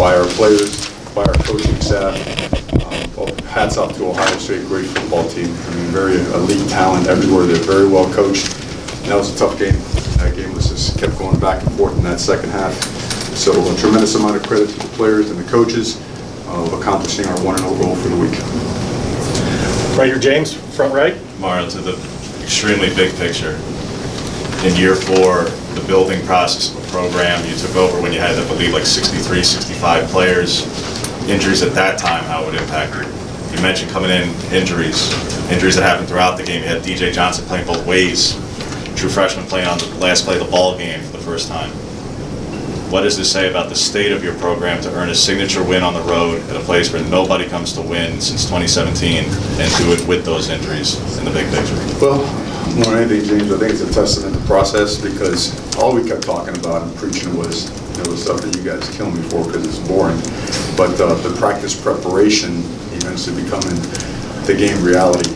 by our players, by our coaching staff. Hats off to Ohio State, great football team. I mean, very elite talent everywhere. They're very well coached. And that was a tough game. That game was just kept going back and forth in that second half. So a tremendous amount of credit to the players and the coaches of accomplishing our 1-0 goal for the week. Right here, James, front right. Mario, to the extremely big picture. In year 4, the building process of the program, you took over when you had, I believe, like 63, 65 players. Injuries at that time, how it would impact you? You mentioned coming in injuries that happened throughout the game. You had DJ Johnson playing both ways, true freshman playing on the last play of the ball game for the first time. What does this say about the state of your program to earn a signature win on the road at a place where nobody comes to win since 2017 and do it with those injuries in the big picture? Well, more than anything, James, I think it's a testament to process, because all we kept talking about and preaching was, the stuff that you guys kill me for because it's boring. But the practice preparation eventually becoming the game reality.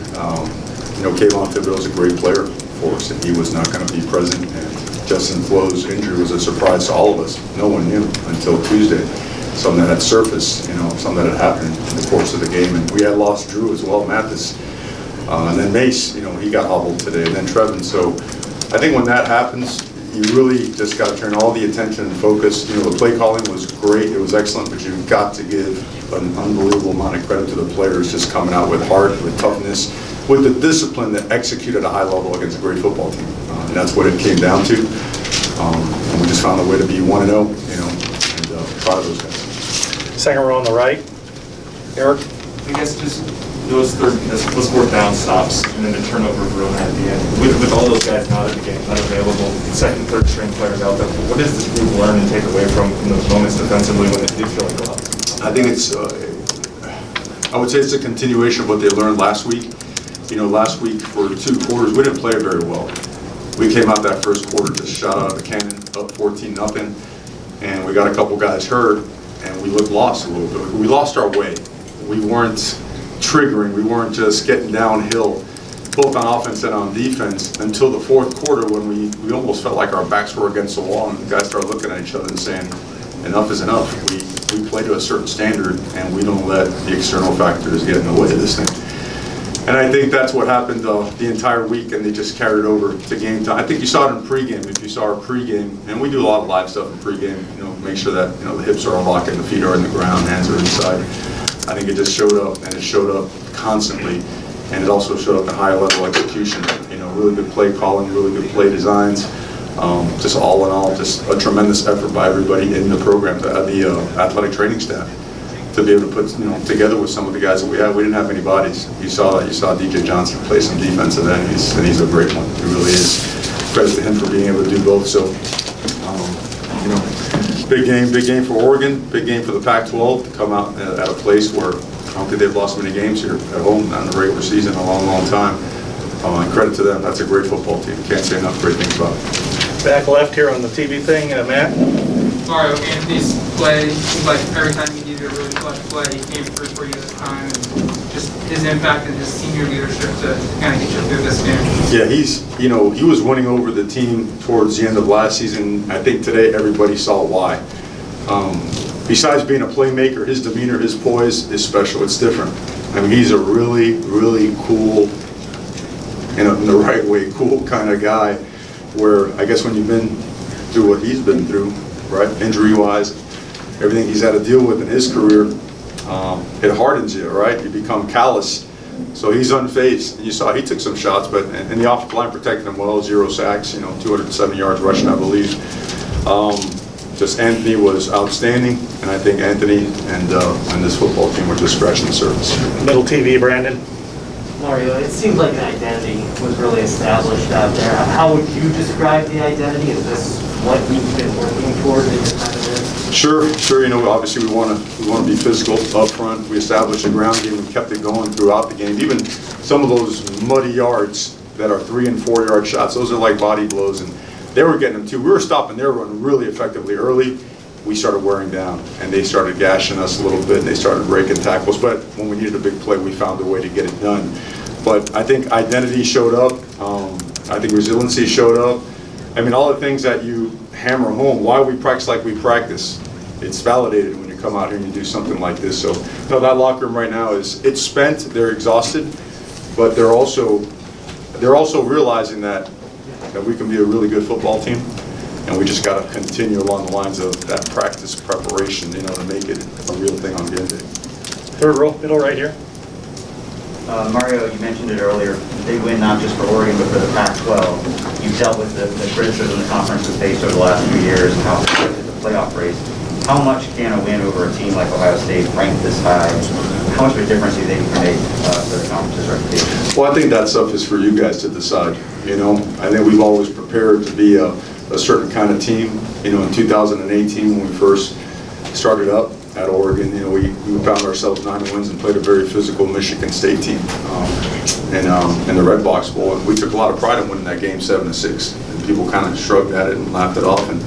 Kayvon Thibodeau's a great player for us, and he was not going to be present. And Justin Flo's injury was a surprise to all of us. No one knew until Tuesday. Something that had surfaced, something that had happened in the course of the game. And we had lost Drew as well, Mathis. And then Mace, he got hobbled today, and then Trevin. So I think when that happens, you really just got to turn all the attention and focus. The play calling was great. It was excellent, but you've got to give an unbelievable amount of credit to the players just coming out with heart, with toughness, with the discipline that executed at a high level against a great football team. And that's what it came down to. And we just found a way to be 1-0, and proud of those guys. Second row on the right. Eric? I guess just those fourth down stops and then the turnover of Verona at the end. With all those guys now that the game's not available, second, third string players out there, what does this group learn and take away from those moments defensively when it did feel like a lot? I think it's, I would say it's a continuation of what they learned last week. Last week for 2 quarters, we didn't play it very well. We came out that first quarter just shot out of the cannon, up 14-0, and we got a couple guys hurt, and we looked lost a little bit. We lost our way. We weren't triggering. We weren't just getting downhill, both on offense and on defense, until the fourth quarter when we almost felt like our backs were against the wall, and the guys started looking at each other and saying, enough is enough. We play to a certain standard, and we don't let the external factors get in the way of this thing. And I think that's what happened the entire week, and they just carried over to game time. I think you saw it in pregame. If you saw our pregame, and we do a lot of live stuff in pregame, make sure that the hips are locked and the feet are in the ground, hands are inside. I think it just showed up, and it showed up constantly, and it also showed up in high level execution. Really good play calling, really good play designs. Just all in all, just a tremendous effort by everybody in the program, the athletic training staff, to be able to put together with some of the guys that we had. We didn't have any bodies. You saw DJ Johnson play some defensive end, and he's a great one. He really is. Credit to him for being able to do both. So, big game for Oregon, big game for the Pac-12 to come out at a place where I don't think they've lost many games here at home, not in the regular season, in a long, long time. And credit to them. That's a great football team. Can't say enough great things about it. Back left here on the TV thing, Matt. Mario, Anthony's play seems like every time you needed a really clutch play, he came through for you this time, and just his impact and his senior leadership to kind of get you through this game. Yeah, he was winning over the team towards the end of last season. I think today everybody saw why. Besides being a playmaker, his demeanor, his poise is special. It's different. I mean, he's a really, really cool, in the right way, cool kind of guy, where I guess when you've been through what he's been through, right, injury-wise, everything he's had to deal with in his career, it hardens you, right? You become callous. So he's unfazed. And you saw he took some shots, but and the offensive line protected him well, 0 sacks, 270 yards rushing, I believe. Just Anthony was outstanding, and I think Anthony and this football team were just scratching the surface. Middle TV, Brandon. Mario, it seems like an identity was really established out there. How would you describe the identity? Is this what you've been working toward in your time of this? Sure. Obviously we want to be physical up front. We established a ground game. We kept it going throughout the game. Even some of those muddy yards that are 3- and 4-yard shots, those are like body blows, and they were getting them too. We were stopping their run really effectively early. We started wearing down, and they started gashing us a little bit, and they started breaking tackles. But when we needed a big play, we found a way to get it done. But I think identity showed up. I think resiliency showed up. I mean, all the things that you hammer home, why we practice like we practice, it's validated when you come out here and you do something like this. So, no, that locker room right now it's spent. They're exhausted, but they're also realizing that we can be a really good football team, and we just got to continue along the lines of that practice preparation, to make it a real thing on game day. Third row, middle right here. Mario, you mentioned it earlier, big win not just for Oregon, but for the Pac-12. You've dealt with the criticism the conference has faced over the last few years, how it's affected the playoff race. How much can a win over a team like Ohio State, ranked this high, how much of a difference do you think it can make for the conference's reputation? Well, I think that stuff is for you guys to decide. I think we've always prepared to be a certain kind of team. In 2018 when we first started up at Oregon, we found ourselves 9 wins and played a very physical Michigan State team in the Red Box Bowl, and we took a lot of pride in winning that game 7-6. And people kind of shrugged at it and laughed it off. And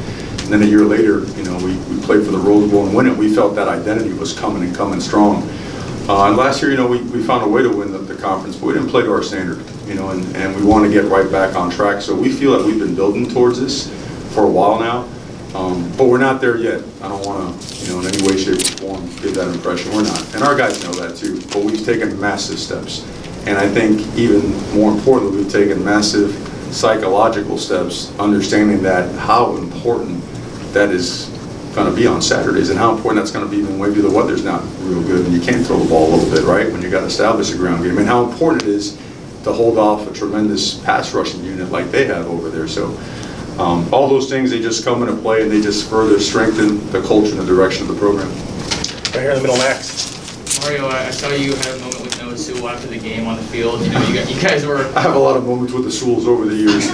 then a year later, we played for the Rose Bowl and win it. We felt that identity was coming strong. And last year, we found a way to win the conference, but we didn't play to our standard, and we want to get right back on track. So we feel that we've been building towards this for a while now, but we're not there yet. I don't want to, in any way, shape, or form, give that impression. We're not, and our guys know that too. But we've taken massive steps, and I think even more importantly, we've taken massive psychological steps, understanding that how important that is going to be on Saturdays, and how important that's going to be when maybe the weather's not real good and you can't throw the ball a little bit, right? When you got to establish a ground game, and how important it is to hold off a tremendous pass rushing unit like they have over there. So all those things, they just come into play and they just further strengthen the culture and the direction of the program. Right here in the middle, Max. Mario, I saw you had a moment with Noah Sewell after the game on the field. You guys were. I have a lot of moments with the Sewells over the years.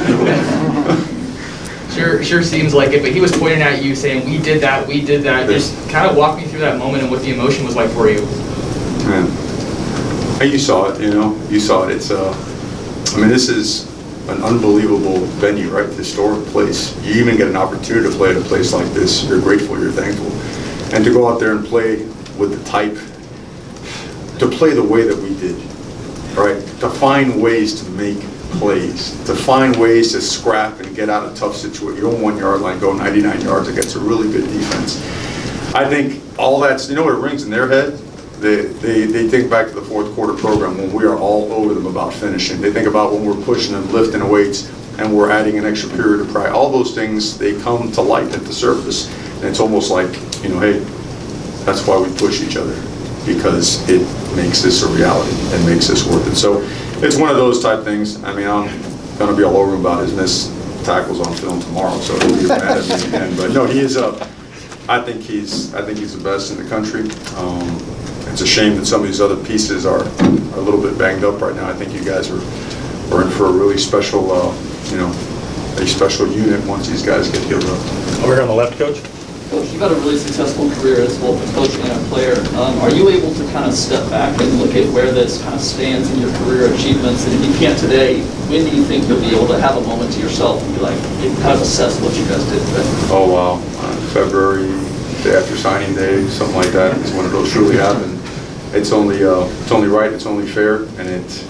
Sure seems like it, but he was pointing at you saying, we did that. Just kind of walk me through that moment and what the emotion was like for you. Man, you saw it, you saw it. It's, this is an unbelievable venue, right? Historic place. You even get an opportunity to play at a place like this. You're grateful, you're thankful. And to go out there and play with the type, to play the way that we did, right? To find ways to make plays, to find ways to scrap and get out of tough situations. Your own 1 yard line, go 99 yards against a really good defense. I think all that's, what it rings in their head? They think back to the fourth quarter program when we are all over them about finishing. They think about when we're pushing and lifting weights and we're adding an extra period of practice. All those things, they come to light at the surface. And it's almost like, hey, that's why we push each other, because it makes this a reality and makes this worth it. So it's one of those type things. I'm going to be all over him about his missed tackles on film tomorrow, so he'll be mad at me again. But no, he is I think he's the best in the country. It's a shame that some of these other pieces are a little bit banged up right now. I think you guys are in for a really special, a special unit once these guys get healed up. Over here on the left, Coach. Coach, you've had a really successful career as both a coach and a player. Are you able to kind of step back and look at where this kind of stands in your career achievements? And if you can't today, when do you think you'll be able to have a moment to yourself and be like, kind of assess what you guys did today? Oh, wow. February, day after signing day, something like that is when it'll truly happen. It's only right, it's only fair, and it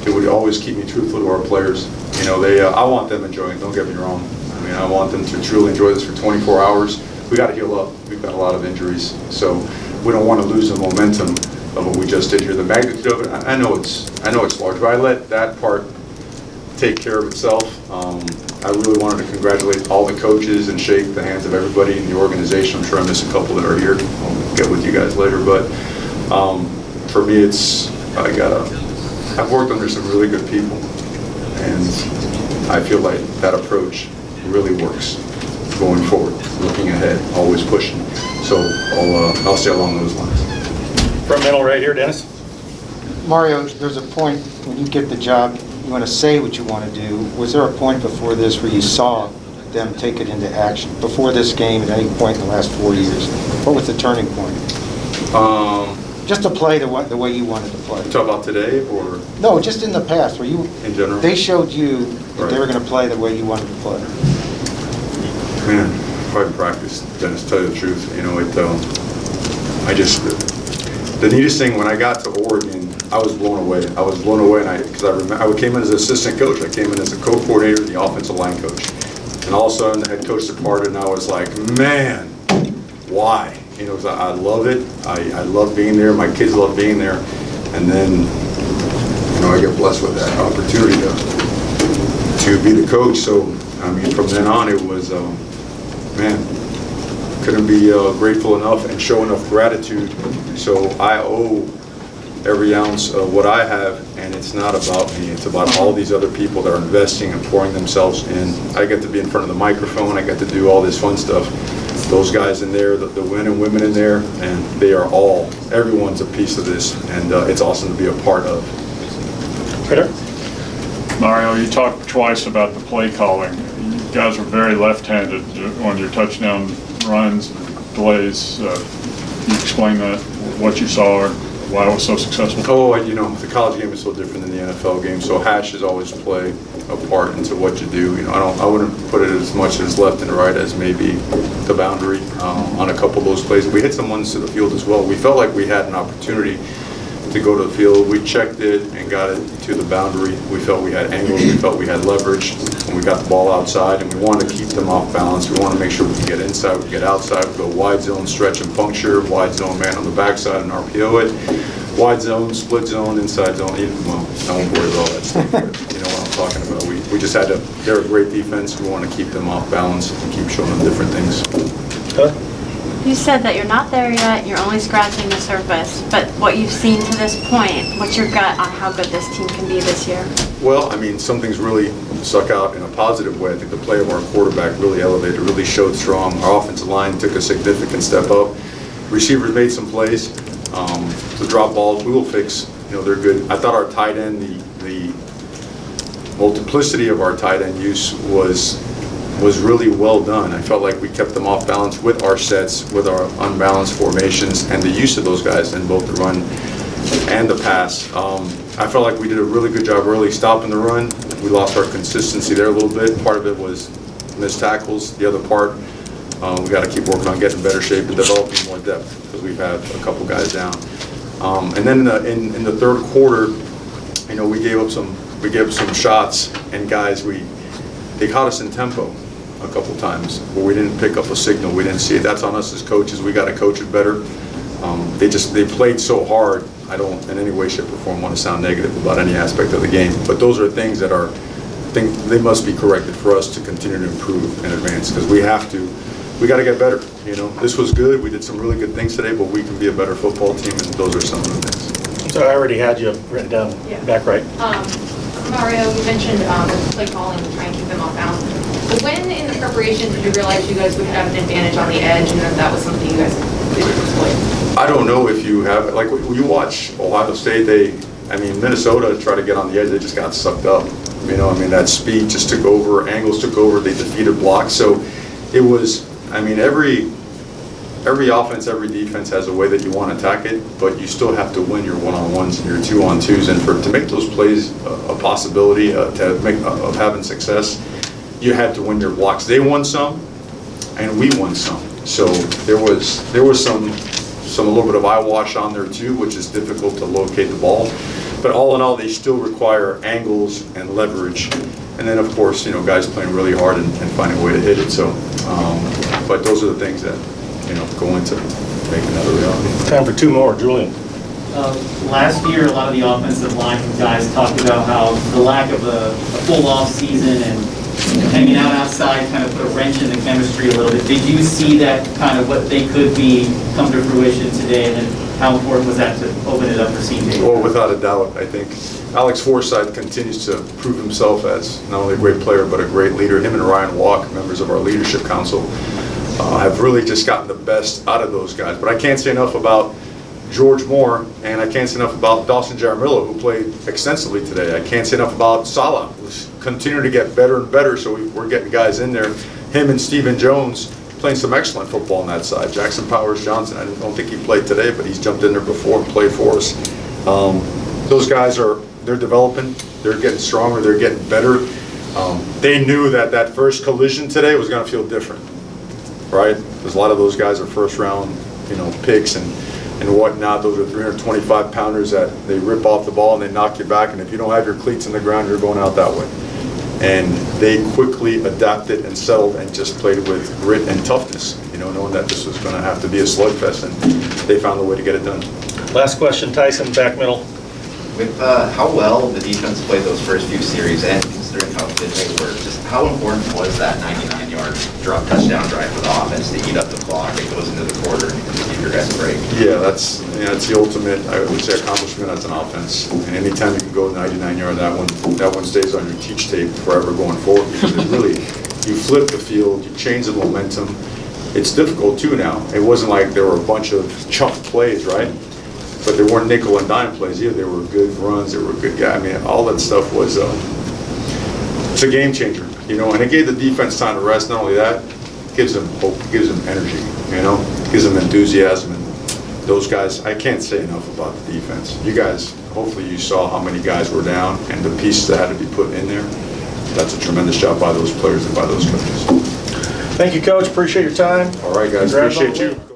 would always keep me truthful to our players. I want them enjoying it, don't get me wrong. I want them to truly enjoy this for 24 hours. We got to heal up. We've got a lot of injuries, so we don't want to lose the momentum of what we just did here. The magnitude of it, I know it's large, but I let that part take care of itself. I really wanted to congratulate all the coaches and shake the hands of everybody in the organization. I'm sure I missed a couple that are here. I'll get with you guys later, but for me, I've worked under some really good people, and I feel like that approach really works going forward, looking ahead, always pushing. So I'll stay along those lines. Front middle right here, Dennis. Mario, there's a point when you get the job, you want to say what you want to do. Was there a point before this where you saw them take it into action? Before this game, at any point in the last 4 years, what was the turning point? Just to play the way you wanted to play. Talk about today, or no, just in the past, where you in general? They showed you that they were going to play the way you wanted to play. Man, quite practice, Dennis, to tell you the truth. The neatest thing, when I got to Oregon, I was blown away. Because I came in as an assistant coach. I came in as a co-coordinator, the offensive line coach. And all of a sudden, the head coach departed, and I was like, man, why? you know, 'cause I love it. I love being there. My kids love being there. And then, you know, I get blessed with that opportunity to be the coach. So, I mean, from then on, it was, man, couldn't be grateful enough and show enough gratitude. So I owe every ounce of what I have, and it's not about me. It's about all these other people that are investing and pouring themselves in. I get to be in front of the microphone. I get to do all this fun stuff. Those guys in there, the men and women in there, and they are all, everyone's a piece of this, and it's awesome to be a part of. Critter? Mario, you talked twice about the play calling. You guys were very left-handed on your touchdown runs and plays. Can you explain that, what you saw, or why it was so successful? Oh, you know, the college game is so different than the NFL game, so hashes always play a part into what you do. You know, I wouldn't put it as much as left and right as maybe the boundary on a couple of those plays. We hit some ones to the field as well. We felt like we had an opportunity to go to the field. We checked it and got it to the boundary. We felt we had angles. We felt we had leverage. And we got the ball outside, and we wanted to keep them off balance. We wanted to make sure we could get inside, we could get outside, we go wide zone, stretch and puncture, wide zone man on the backside and RPO it, wide zone, split zone, inside zone. Well, I won't worry about all that stuff, but you know what I'm talking about. We just had to, they're a great defense. We want to keep them off balance and keep showing them different things. You said that you're not there yet, you're only scratching the surface, but what you've seen to this point, what's your gut on how good this team can be this year? Well, I mean, some things really stuck out in a positive way. I think the play of our quarterback really elevated, really showed strong. Our offensive line took a significant step up. Receivers made some plays. The drop balls, we will fix. You know, they're good. I thought our tight end, the multiplicity of our tight end use was really well done. I felt like we kept them off balance with our sets, with our unbalanced formations, and the use of those guys in both the run and the pass. I felt like we did a really good job early stopping the run. We lost our consistency there a little bit. Part of it was missed tackles. The other part, we got to keep working on getting in better shape and developing more depth because we've had a couple guys down. And then in the third quarter, you know, we gave up some shots, and guys, they caught us in tempo a couple times where we didn't pick up a signal, we didn't see it. That's on us as coaches. We got to coach it better. They played so hard. I don't in any way, shape, or form want to sound negative about any aspect of the game, but those are things that they must be corrected for us to continue to improve and advance, because we got to get better. You know, this was good. We did some really good things today, but we can be a better football team, and those are some of the things. So I already had you written down, back right. Mario, you mentioned play calling and trying to keep them off balance. But when in the preparation did you realize you guys would have an advantage on the edge, and that was something you guys did exploit? I don't know if you have, like when you watch Ohio State, Minnesota tried to get on the edge, they just got sucked up. You know, I mean, that speed just took over, angles took over, they defeated blocks. So it was, every offense, every defense has a way that you want to attack it, but you still have to win your one-on-ones and your two-on-twos. And to make those plays a possibility of having success, you had to win your blocks. They won some, and we won some. So there was some a little bit of eyewash on there too, which is difficult to locate the ball. But all in all, they still require angles and leverage. And then, of course, you know, guys playing really hard and finding a way to hit it. So, but those are the things that, you know, go into making that a reality. Time for two more. Julian. Last year, a lot of the offensive line guys talked about how the lack of a full off season and hanging out outside kind of put a wrench in the chemistry a little bit. Did you see that kind of what they could be come to fruition today, and then how important was that to open it up for CJ? Well, without a doubt, I think Alex Forsythe continues to prove himself as not only a great player but a great leader. Him and Ryan Walk, members of our leadership council, have really just gotten the best out of those guys. But I can't say enough about George Moore, and I can't say enough about Dawson Jaramillo, who played extensively today. I can't say enough about Salah, who's continuing to get better and better, so we're getting guys in there. Him and Stephen Jones playing some excellent football on that side. Jackson Powers Johnson, I don't think he played today, but he's jumped in there before and played for us. Those guys they're developing, they're getting stronger, they're getting better. They knew that first collision today was going to feel different, right? Because a lot of those guys are first round, you know, picks and whatnot. Those are 325 pounders that they rip off the ball and they knock you back, and if you don't have your cleats in the ground, you're going out that way. And they quickly adapted and settled and just played with grit and toughness, knowing that this was going to have to be a slugfest, and they found a way to get it done. Last question, Tyson, back middle. With how well the defense played those first few series, and considering how good they were, just how important was that 99-yard touchdown drive for the offense to eat up the clock? It goes into the quarter and give your guys a break. Yeah, that's the ultimate, I would say, accomplishment as an offense. And anytime you can go 99-yard, that one stays on your teach tape forever going forward, because it really, you flip the field, you change the momentum. It's difficult too now. It wasn't like there were a bunch of chunk plays, right? But they weren't nickel and dime plays either. They were good runs. They were good guys. I mean, all that stuff was it's a game changer, And it gave the defense time to rest. Not only that, it gives them hope. It gives them energy, It gives them enthusiasm. And those guys, I can't say enough about the defense. You guys, hopefully you saw how many guys were down and the pieces that had to be put in there. That's a tremendous job by those players and by those coaches. Thank you, Coach. Appreciate your time. All right, guys. Congrats on the Appreciate you. win.